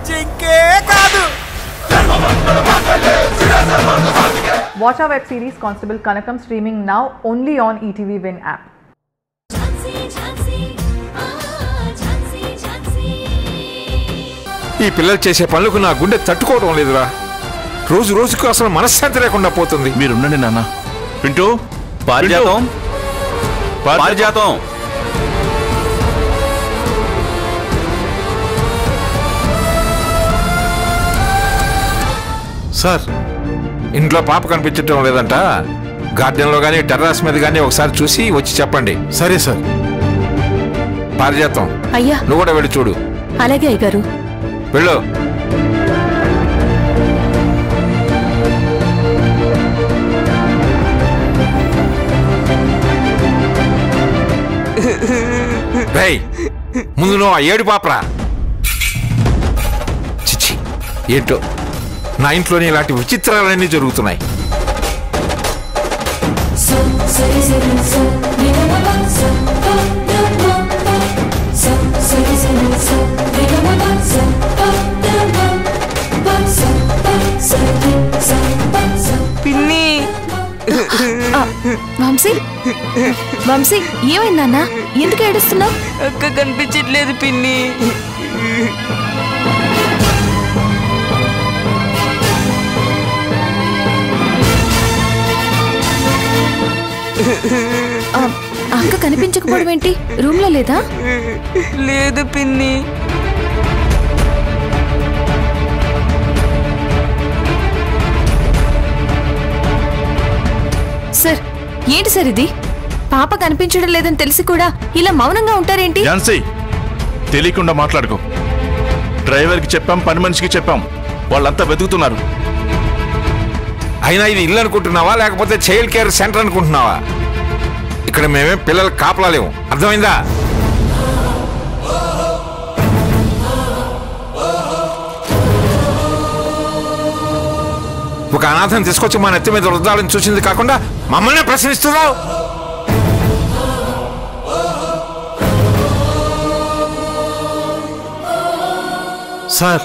జింకే కాదు. Watch our web series Constable Kanakam streaming now only on ETV Win app. ఈ పిల్లలు చేసే పనులకు నా గుండె తట్టుకోవడం లేదురా. రోజు రోజుకు అసలు మనశ్శాంతి లేకుండా పోతుంది. మీరుండండి నాన్న. పింటూ, పారిజాతం పారిజాతం సార్, ఇంట్లో పాప కనిపించటం లేదంట. గార్డెన్లో కానీ టెర్రస్ మీద కానీ ఒకసారి చూసి వచ్చి చెప్పండి. సరే సార్. పారిజాతం, అయ్యా నువ్వు కూడా వెళ్ళి చూడు. అలాగే అయ్యగారు. వెళ్ళు. ముందు నువ్వు ఆ ఏడు పాపరా. చిచ్చి, ఏంటో నా ఇంట్లోనే ఇలాంటి విచిత్రాలన్నీ జరుగుతున్నాయి. పిన్ని, వంశీ వంశీ ఏమైందన్నా? ఎందుకు ఏడుస్తున్నావు? అక్క కనిపించట్లేదు పిన్ని. అక్క కనిపించకపోవడం ఏంటి? రూమ్ లో లేదా? లేదు పిన్ని. సార్, ఏంటి సార్ ఇది? పాప కనిపించడం లేదని తెలిసి కూడా ఇలా మౌనంగా ఉంటారేంటి? ఝాన్సీ, తెలియకుండా మాట్లాడుకో. డ్రైవర్కి చెప్పాం, పని మనిషికి చెప్పాం, వాళ్ళంతా వెతుకుతున్నారు. అయినా ఇది ఇల్లు అనుకుంటున్నావా లేకపోతే చైల్డ్ కేర్ సెంటర్ అనుకుంటున్నావా? ఇక్కడ మేమే పిల్లలు కాపలాలేము, అర్థమైందా? ఒక అనాథం తీసుకొచ్చి మా నెత్తి మీద వృద్ధాలను చూసింది కాకుండా మమ్మల్ని ప్రశ్నిస్తున్నావు. సార్,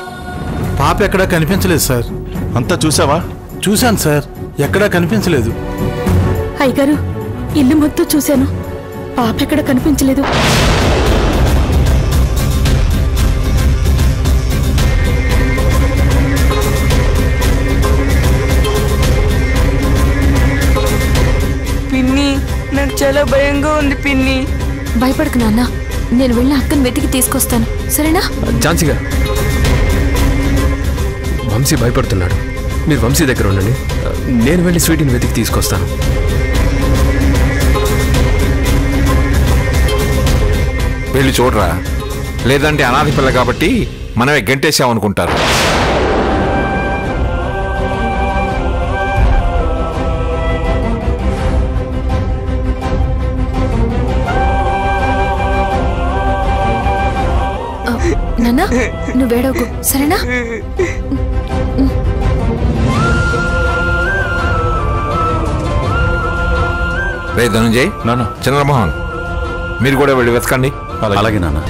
పాప ఎక్కడా కనిపించలేదు సార్. అంతా చూసావా? చూశాను సార్, ఎక్కడా కనిపించలేదు. అయ్యగారు, ఇల్లు మొత్తం చూశాను, పాప ఎక్కడ కనిపించలేదు. పిన్ని, నాకు చాలా భయంగా ఉంది పిన్ని. భయపడకు నాన్న, నేను వెళ్ళి అక్కని వెతికి తీసుకొస్తాను, సరేనా? ఝాన్సీగా, వంశీ భయపడుతున్నాడు. మీరు వంశీ దగ్గర ఉండండి, నేను వెళ్ళి స్వీటీని వెతికి తీసుకొస్తాను. వెళ్ళి చూడరా, లేదంటే అనాథ పిల్ల కాబట్టి మనమే గంటేసామనుకుంటారు. నాన్న, నువ్వు వేడవకు, సరేనా? రే ధనంజయ్, నాన్న. చంద్రమోహన్, మీరు కూడా వెళ్ళి వెతకండి. అలాగే నాన్న.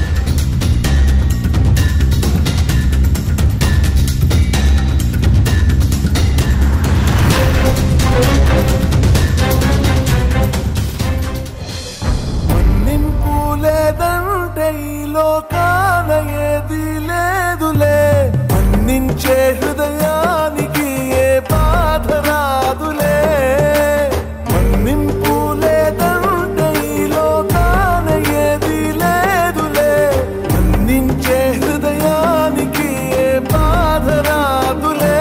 లేదంటే ఈ లోకాన ఏది లేదులే, మన్నించే హృదయానికి ఏ బాధ రాదులే. మన్నింపు లేదంటే ఈ లోకాన ఏది లేదులే, మన్నించే హృదయానికి ఏ బాధ రాదులే.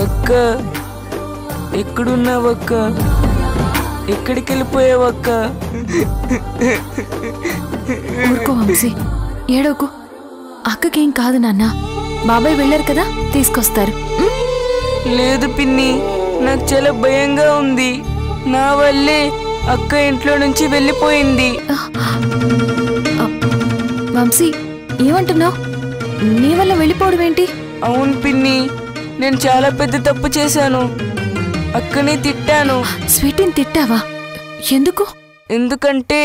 అక్క, ఎక్కడున్నావక్క? ఎక్కడికి వెళ్ళిపోయావక్క? ఊరుకో వంశీ, ఏడవకు. అక్కకేం కాదు నాన్న, బాబాయ్ వెళ్ళారు కదా, తీసుకొస్తారు. లేదు పిన్ని, నాకు చాలా భయంగా ఉంది. నా వల్లే అక్క ఇంట్లో నుంచి వెళ్ళిపోయింది. వంశీ, ఏమంటున్నావు? నీ వల్ల వెళ్ళిపోవడం ఏంటి? అవును పిన్ని, నేను చాలా పెద్ద తప్పు చేశాను. అక్కని తిట్టాను. స్వీటీని తిట్టావా? ఎందుకు? ఎందుకంటే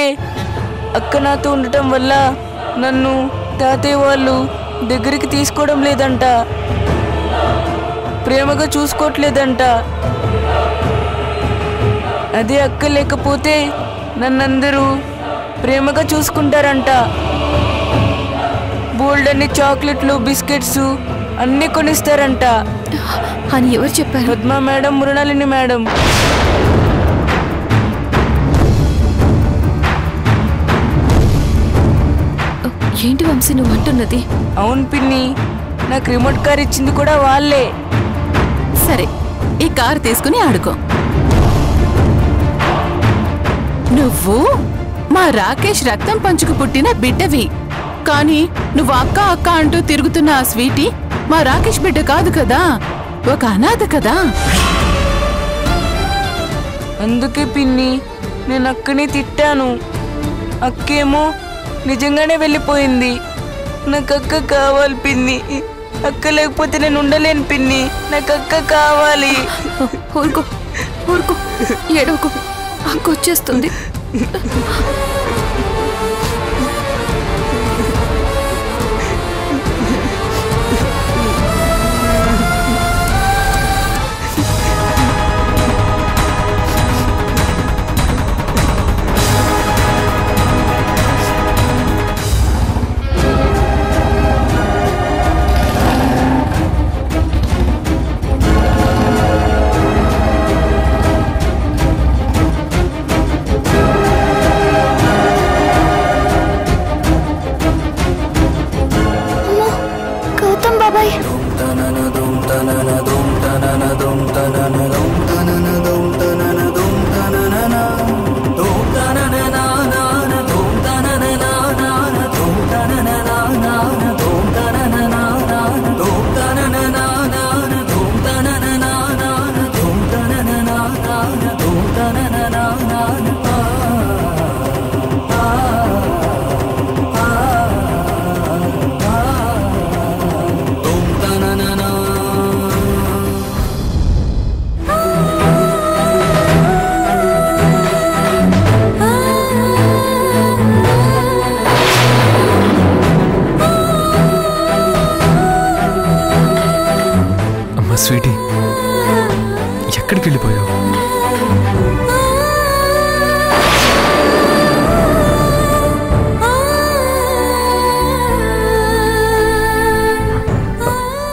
అక్క నాతో ఉండటం వల్ల నన్ను తాతయ్య వాళ్ళు దగ్గరికి తీసుకోవడం లేదంట, ప్రేమగా చూసుకోవట్లేదంట. అదే అక్క లేకపోతే నన్నందరూ ప్రేమగా చూసుకుంటారంట. బోల్డ్ అన్ని చాక్లెట్లు, బిస్కెట్స్ అన్నీ కొనిస్తారంట అని ఎవరు చెప్పారు? Padma madam, Mrinalini madam. ఏంటి వంశీ నువ్వు అంటున్నది? అవును పిన్ని, నాకు రిమోట్ కార్ ఇచ్చింది కూడా వాళ్ళే. సరే, ఈ కారు తీసుకుని ఆడుకో. నువ్వు మా రాకేష్ రక్తం పంచుకు పుట్టిన బిడ్డవి, కానీ నువ్వు అక్క అక్క అంటూ తిరుగుతున్న ఆ స్వీటీ మా రాకేష్ బిడ్డ కాదు కదా, ఒక అనాథ కదా. అందుకే పిన్ని నేను అక్కని తిట్టాను. అక్కేమో నిజంగానే వెళ్ళిపోయింది. నాకు అక్క కావాలి పిన్ని. అక్క లేకపోతే నేను ఉండలేను పిన్ని. నాకు అక్క కావాలి. ఊరుకో ఊరుకో, ఏడవకు, అక్క వచ్చేస్తుంది. స్వీటీ, ఎక్కడికి వెళ్ళిపోయావు?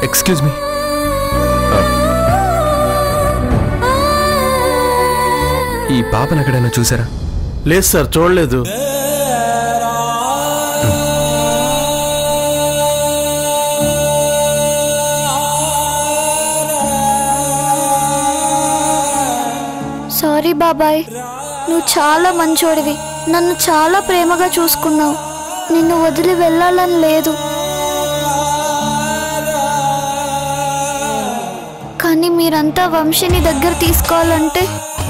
ఎక్స్క్యూజ్ మీ, ఈ పాపను ఎక్కడైనా చూసారా? లేదు సార్, చూడలేదు. సారీ బాబాయ్, నువ్వు చాలా మంచోడివి. నన్ను చాలా ప్రేమగా చూసుకున్నావు. నిన్ను వదిలి వెళ్ళాలని లేదు, కానీ మీరంతా వంశీని దగ్గర తీసుకోవాలంటే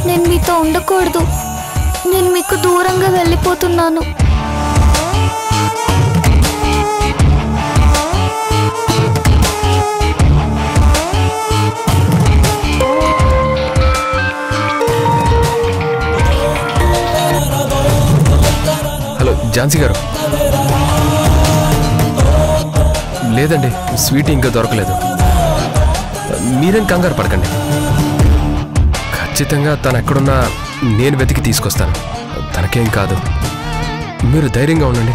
నేను మీతో ఉండకూడదు. నేను మీకు దూరంగా వెళ్ళిపోతున్నాను. హలో ఝాన్సీ గారు. లేదండి, స్వీటీ ఇంకా దొరకలేదు. మీరేం కంగారు పడకండి, ఖచ్చితంగా తను ఎక్కడున్నా నేను వెతికి తీసుకొస్తాను. తనకేం కాదు, మీరు ధైర్యంగా ఉండండి.